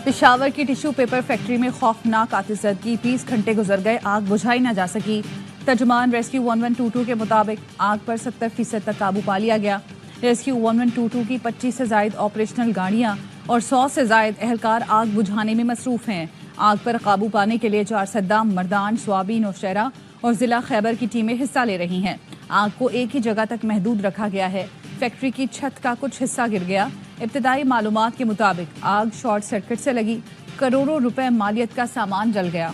पेशावर की tissue paper factory में खौफनाक आतिशबाजी, 20 घंटे गुजर गए, आग बुझाई न जा सकी। तर्जुमान रेस्क्यू 1122 के मुताबिक आग पर 70% तक काबू पा लिया गया। रेस्क्यू 1122 की 25 से ज्यादा ऑपरेशनल गाड़ियां और 100 से ज्यादा एहलकार आग बुझाने में मसरूफ हैं। आग पर काबू पाने के लिए चारसद्दा, मर्दान, स्वाबी, नौशहरा और जिला खैबर की टीमें हिस्सा ले रही हैं। आग को एक ही जगह तक महदूद रखा गया है। फैक्ट्री की छत का कुछ हिस्सा गिर गया। इब्तिदाई मालूमात के मुताबिक आग शॉर्ट सर्किट से लगी। करोड़ों रुपए मालियत का सामान जल गया।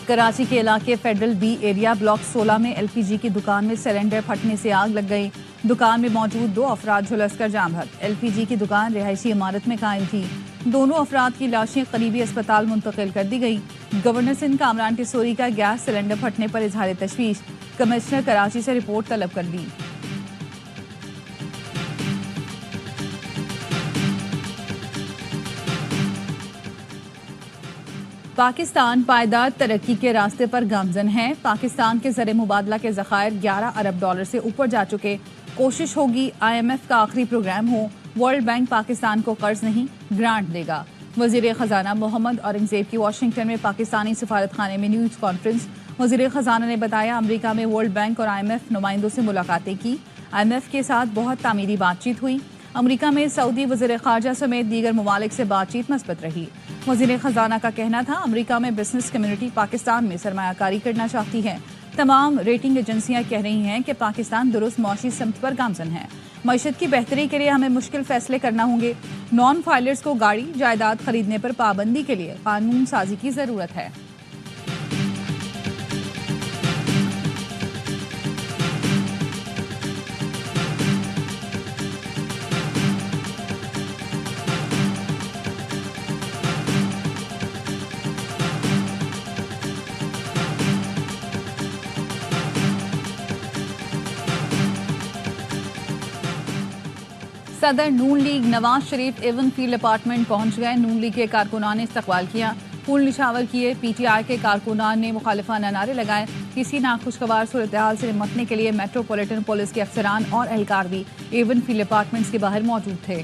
कराची के इलाके फेडरल बी एरिया ब्लॉक 16 में एलपीजी की दुकान में सिलेंडर फटने से आग लग गई। दुकान में मौजूद 2 अफराद झुलसकर जाम बहक। एलपीजी की दुकान रिहायशी इमारत में कायम थी। दोनों अफराद की लाशें करीबी अस्पताल मुंतकिल कर दी गई। गवर्नर सिंध कामरान टिसोरी का गैस सिलेंडर फटने पर इजहार तशवीश, कमिश्नर कराची से रिपोर्ट तलब कर दी। पाकिस्तान पायदार तरक्की के रास्ते पर गामजन है। पाकिस्तान के ज़र मुबादला के ज़खायर 11 अरब डॉलर से ऊपर जा चुके। कोशिश होगी IMF का आखिरी प्रोग्राम हो। वर्ल्ड बैंक पाकिस्तान को कर्ज नहीं, ग्रांट देगा। वज़ीर ख़जाना मोहम्मद औरंगज़ेब की वाशिंगटन में पाकिस्तानी सफारत खाने में न्यूज़ कॉन्फ्रेंस। वज़ीर ख़जाना ने बताया, अमरीका में वर्ल्ड बैंक और IMF नुमाइंदों से मुलाकातें की। IMF के साथ बहुत तामीरी बातचीत हुई। अमरीका में सऊदी वज़ीर ख़ारजा समेत दीगर ममालिक से बातचीत मस्बत रही। वज़ीर ख़जाना का कहना था, अमरीका में बिजनेस कम्युनिटी पाकिस्तान में सरमायाकारी करना चाहती है। तमाम रेटिंग एजेंसियां कह रही हैं कि पाकिस्तान दुरुस्त मौशी समत पर गामजन है। मईशत की बेहतरी के लिए हमें मुश्किल फैसले करना होंगे। नॉन फाइलर्स को गाड़ी जायदाद खरीदने पर पाबंदी के लिए कानून साजी की ज़रूरत है। सदर नून league Nawaz Sharif Avon field apartment पहुंच गए। नून लीग के कारकुनान ने इस्तकबाल किया, फूल निशावर किए। PTI के कारकुनान ने मुखालिफाना नारे लगाए। किसी नाखुशगवार सूरत-ए-हाल से निपटने के लिए मेट्रोपॉलिटन पुलिस के अफसरान और एहलकार भी एवन फील्ड अपार्टमेंट्स के बाहर मौजूद थे।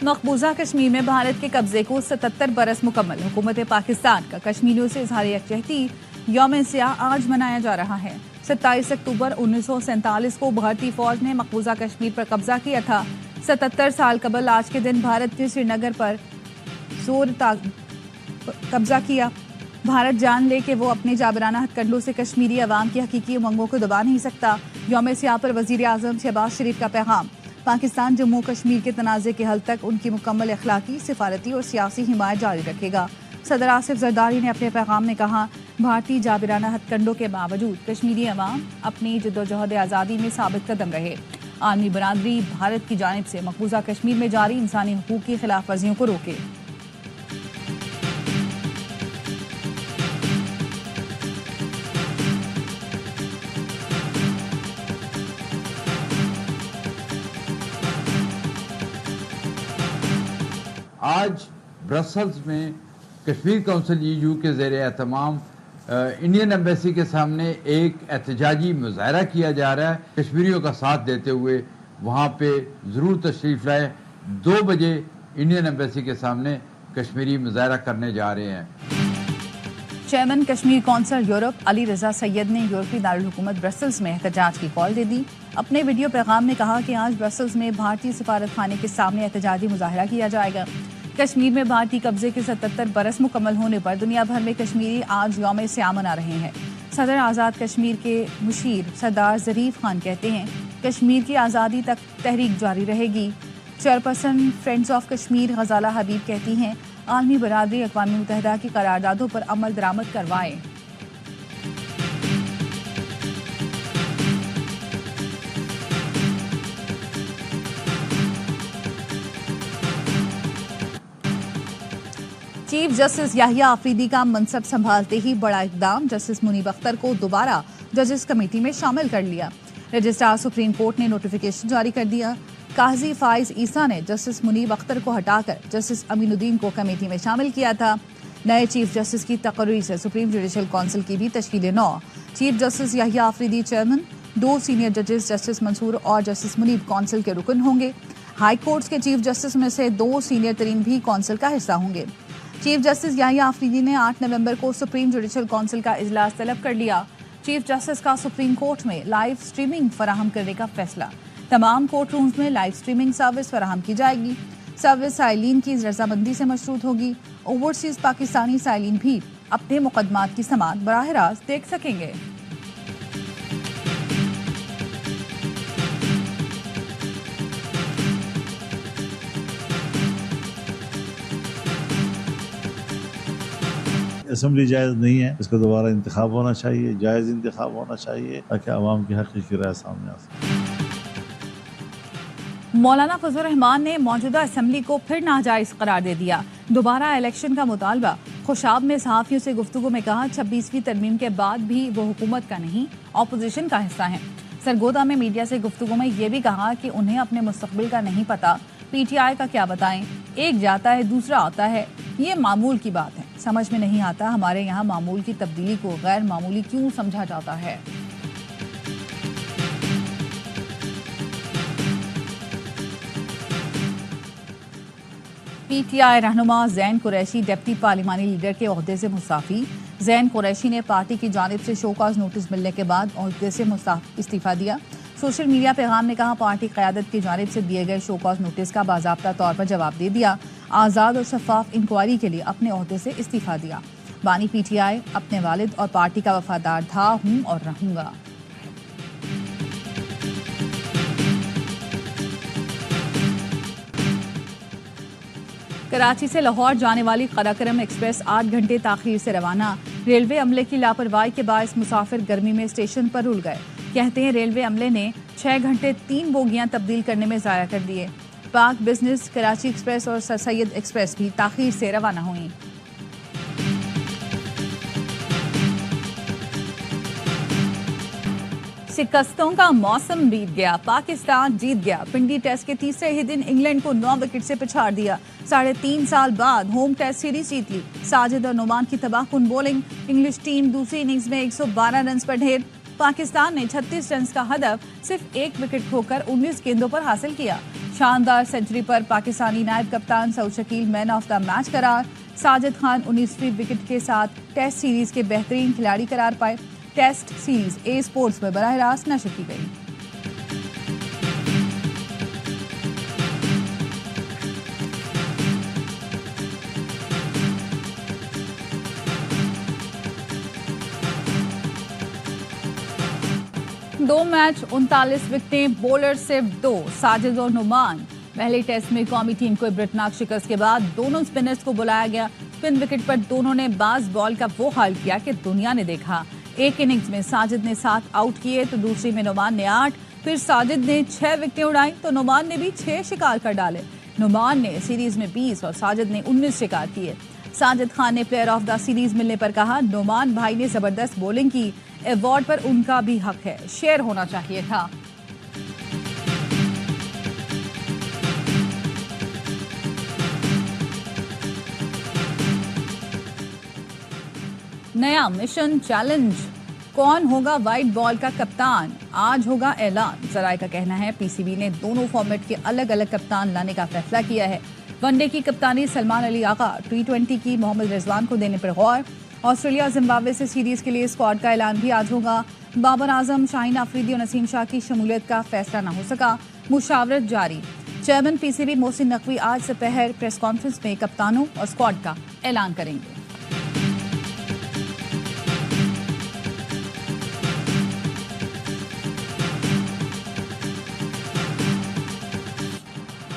मकबूजा कश्मीर में भारत के कब्जे को 77 बरस मुकम्मल। हुकूमत पाकिस्तान का कश्मीरियों से इजहार यकजहती यौम सियाह आज मनाया जा रहा है। 27 अक्टूबर 1947 को भारतीय फौज ने मकबूजा कश्मीर पर कब्जा किया था। 77 साल कबल आज के दिन भारत ने श्रीनगर पर कब्जा किया। भारत जान ले कि वो अपने जाबराना हथकंडों से कश्मीरी अवाम की हकीकी उमंगों को दबा नहीं सकता। यौम सियाह पर वजीर आजम शहबाज शरीफ का पैगाम, पाकिस्तान जम्मू कश्मीर के तनाज़े के हल तक उनकी मुकम्मल अखलाकी, सिफारती और सियासी हिमायत जारी रखेगा। सदर आसिफ जरदारी ने अपने पैगाम में कहा, भारतीय जाबिराना हथकंडों के बावजूद कश्मीरी अवाम अपनी जद्दोजहद आज़ादी में साबित कदम रहे। आलमी बरादरी भारत की जानिब से मकबूजा कश्मीर में जारी इंसानी हुकूक की खिलाफ वर्जियों को रोके। आज ब्रसल्स में कश्मीर काउंसिल EU के ज़ेर एहतमाम इंडियन एम्बेसी के सामने एक एहतजाजी मुजाहरा किया जा रहा है। कश्मीरियों का साथ देते हुए वहाँ पे ज़रूर तशरीफ़ लाए। 2 बजे इंडियन एम्बेसी के सामने कश्मीरी मुजाहरा करने जा रहे हैं। Chairman Kashmir council Europe Ali Raza Syed ने यूरोपीय दारुल हुकूमत ब्रसल्स में एहतजाज की कॉल दे दी। अपने वीडियो पैगाम में कहा कि आज ब्रसल्स में भारतीय सफारत खाने के सामने एहतजाजी मुजाहरा किया जाएगा। कश्मीर में भारतीय कब्जे के 77 बरस मुकम्मल होने पर दुनिया भर में कश्मीरी आज यौम सियाह मना रहे हैं। सदर आज़ाद कश्मीर के मुशीर सरदार ज़रीफ खान कहते हैं, कश्मीर की आज़ादी तक तहरीक जारी रहेगी। चेयरपर्सन फ्रेंड्स ऑफ कश्मीर गजाला हबीब कहती हैं, आलमी बरादरी अक़वाम मुत्तहिदा की करारदादों पर अमल दरामद करवाए। चीफ जस्टिस याहिया आफरीदी का मनसब संभालते ही बड़ा इकदाम, जस्टिस मुनीब अख्तर को दोबारा जजेस कमेटी में शामिल कर लिया। रजिस्ट्रार सुप्रीम कोर्ट ने नोटिफिकेशन जारी कर दिया। काजी फाइज ईसा ने जस्टिस मुनीब अख्तर को हटाकर जस्टिस अमीनुद्दीन को कमेटी में शामिल किया था। नए चीफ जस्टिस की तकर्री से सुप्रीम जुडिशल काउंसिल की भी तश्कील नौ। Chief justice Yahya Afridi chairman, 2 senior जजेस जस्टिस मंसूर और जस्टिस मुनीब काउंसिल के रुकन होंगे। हाई कोर्ट्स के चीफ जस्टिस में से 2 सीनियर तरीन भी काउंसिल का हिस्सा होंगे। चीफ जस्टिस याहिया आफरीदी ने 8 नवंबर को सुप्रीम जुडिशल काउंसिल का इजलास तलब कर लिया। चीफ जस्टिस का सुप्रीम कोर्ट में लाइव स्ट्रीमिंग फराहम करने का फैसला। तमाम कोर्ट रूम्स में लाइव स्ट्रीमिंग सर्विस फराहम की जाएगी। सर्विस साइलिन की रजामंदी से मशरूत होगी। ओवरसीज पाकिस्तानी साइलिन भी अपने मुकदमात की समाअत बराह रास्त देख सकेंगे। असम्बली जायज़ नहीं है, इसका दोबारा इंतखाब होना चाहिए, जायज़ इंतखाब होना चाहिए ताकि आवाम की हकीकी राय सामने आ सके। मौलाना फजलुर रहमान ने मौजूदा असम्बली को फिर नाजायज़ करार दे दिया। दोबारा इलेक्शन का मुतालबा। खुशाब में सहाफ़ियों से गुफ्तगू में कहा 26वीं तरमीम के बाद भी वो हुकूमत का नहीं, अपोजिशन का हिस्सा है। सरगोदा में मीडिया से गुफ्तगू में ये भी कहा कि उन्हें अपने मुस्तकबिल का नहीं पता, PTI का क्या बताएं, एक जाता है दूसरा आता है, ये मामूल की बात है। समझ में नहीं आता हमारे यहाँ मामूल की तब्दीली को गैर मामूली क्यों समझा जाता है। PTI रहनुमा ज़ैन कुरैशी डिप्टी पार्लिमानी लीडर के ओहदे से मुस्ताफ़ी। ज़ैन कुरैशी ने पार्टी की जानिब से शोकॉज नोटिस मिलने के बाद ओहदे से इस्तीफा दिया। सोशल मीडिया पैगाम ने कहा पार्टी क़यादत की जानिब से दिए गए शोकॉज नोटिस का बाज़ाब्ता तौर पर जवाब दे दिया। आज़ाद और शफाफ इंक्वायरी के लिए अपने ओहदे से इस्तीफा दिया। बानी PTI अपने वालिद और पार्टी का वफादार था, हूँ और रहूँगा। कराची से लाहौर जाने वाली कराकरम एक्सप्रेस 8 घंटे ताखीर से रवाना। रेलवे अमले की लापरवाही के बायस मुसाफिर गर्मी में स्टेशन पर रुल गए। कहते हैं रेलवे अमले ने 6 घंटे 3 बोगियां तब्दील करने में ज़ाया कर दिए। पाक बिजनेस, कराची एक्सप्रेस और सर सैयद एक्सप्रेस भी ताखीर से रवाना हुई। शिकस्तों का मौसम बीत गया, पाकिस्तान जीत गया। पिंडी टेस्ट के तीसरे ही दिन इंग्लैंड को 9 विकेट से पिछाड़ दिया। 3.5 साल बाद होम टेस्ट सीरीज जीत ली। साजिद और नुमान की तबाहकुन बॉलिंग। इंग्लिश टीम दूसरी इनिंग्स में 112 रन पर ढेर। पाकिस्तान ने 36 रन का हदफ सिर्फ 1 विकेट खोकर 19 गेंदों पर हासिल किया। शानदार सेंचुरी पर पाकिस्तानी नायब कप्तान Saud Shakeel man of the match करार। साजिद खान 19वीं विकेट के साथ टेस्ट सीरीज के बेहतरीन खिलाड़ी करार पाए। टेस्ट सीरीज ए स्पोर्ट्स में बराह रास्त नशर की गई। दो मैच 39 विकेटें, बॉलर सिर्फ 2, साजिद और नुमान। पहले टेस्ट में कौमी टीम को इबरतनाक शिकस्त के बाद दोनों स्पिनर्स को बुलाया गया। स्पिन विकेट पर दोनों ने बाज बॉल का वो हाल किया कि दुनिया ने देखा। एक इनिंग्स में साजिद ने 7 आउट किए तो दूसरी में नुमान ने 8। फिर साजिद ने 6 विकेटें उड़ाई तो नुमान ने भी 6 शिकार कर डाले। नुमान ने सीरीज में 20 और साजिद ने 19 शिकार किए। साजिद खान ने प्लेयर ऑफ द सीरीज मिलने पर कहा नुमान भाई ने जबरदस्त बॉलिंग की, अवार्ड पर उनका भी हक है, शेयर होना चाहिए था। नया मिशन चैलेंज, कौन होगा वाइट बॉल का कप्तान, आज होगा ऐलान। जराये का कहना है PCB ने दोनों फॉर्मेट के अलग अलग कप्तान लाने का फैसला किया है। वनडे की कप्तानी सलमान अली आगा, T20 की मोहम्मद रिजवान को देने पर गौर। ऑस्ट्रेलिया जिम्बाब्वे से सीरीज के लिए स्क्वाड का ऐलान भी आज होगा। बाबर आजम, शाहीन अफरीदी और नसीम शाह की शमूलियत का फैसला न हो सका, मुशावरत जारी। चेयरमैन PCB मोहसिन नकवी आज दोपहर प्रेस कॉन्फ्रेंस में कप्तानों और स्क्वाड का ऐलान करेंगे।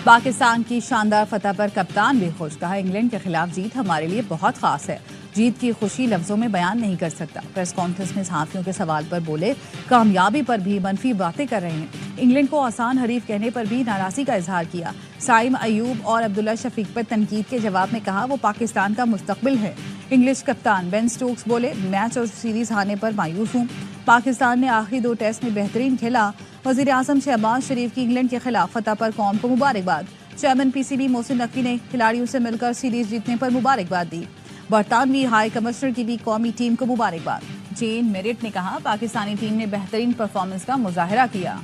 पाकिस्तान की शानदार फतह पर कप्तान भी खुश, कहा इंग्लैंड के खिलाफ जीत हमारे लिए बहुत खास है, जीत की खुशी लफ्जों में बयान नहीं कर सकता। प्रेस कॉन्फ्रेंस में सहाफियों के सवाल पर बोले कामयाबी पर भी मनफी बातें कर रहे हैं। इंग्लैंड को आसान हरीफ कहने पर भी नाराजगी का इजहार किया। साइम अयूब और अब्दुल्ला शफीक पर तनकीद के जवाब में कहा वो पाकिस्तान का मुस्तकबिल है। इंग्लिश कप्तान बेन स्टोक्स बोले मैच और सीरीज हारने पर मायूस हूँ, पाकिस्तान ने आखिरी 2 टेस्ट में बेहतरीन खेला। वजीर आजम शहबाज शरीफ की इंग्लैंड के खिलाफ फतह पर कौम को मुबारकबाद। चेयरमैन PCB मोहसिन नकवी ने खिलाड़ियों से मिलकर सीरीज जीतने पर मुबारकबाद दी। बरतानवी हाई कमिश्नर की भी कौमी टीम को मुबारकबाद। जेन मेरिट ने कहा, पाकिस्तानी टीम ने बेहतरीन परफॉर्मेंस का मुजाहिरा किया।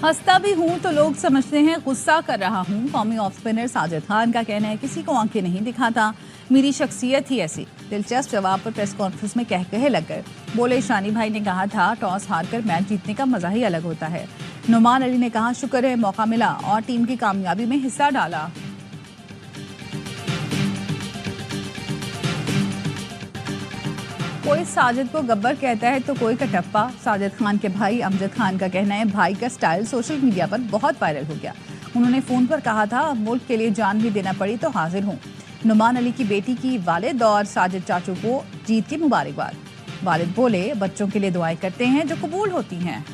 हंसता भी हूं तो लोग समझते हैं गुस्सा कर रहा हूं। कौमी ऑफ स्पिनर साजिद खान का कहना है, किसी को आंखें नहीं दिखाता, मेरी शख्सियत ही ऐसी। दिलचस्प जवाब पर प्रेस कॉन्फ्रेंस में कहे लग गए। बोले, शानी भाई ने कहा था टॉस हारकर मैच जीतने का मजा ही अलग होता है। नुमान अली ने कहा, शुक्र है मौका मिला और टीम की कामयाबी में हिस्सा डाला। कोई साजिद को गब्बर कहता है तो कोई कटप्पा। साजिद खान के भाई अमजद खान का कहना है, भाई का स्टाइल सोशल मीडिया पर बहुत वायरल हो गया। उन्होंने फोन पर कहा था, मुल्क के लिए जान भी देना पड़ी तो हाजिर हूँ। नुमान अली की बेटी की वालिद और साजिद चाचू को जीत की मुबारकबाद। वालिद बोले, बच्चों के लिए दुआएं करते हैं जो कबूल होती हैं।